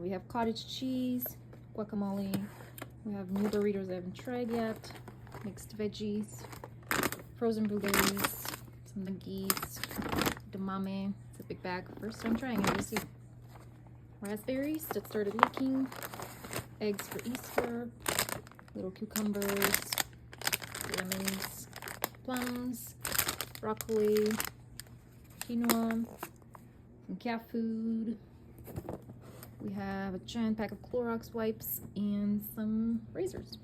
we have cottage cheese, guacamole. We have new burritos I haven't tried yet, mixed veggies, frozen blueberries, some nuggies, edamame. It's a big bag. First time trying it. You see raspberries that started leaking, eggs for Easter, little cucumbers, lemons, plums, broccoli, quinoa, some cat food. We have a giant pack of Clorox wipes and some razors.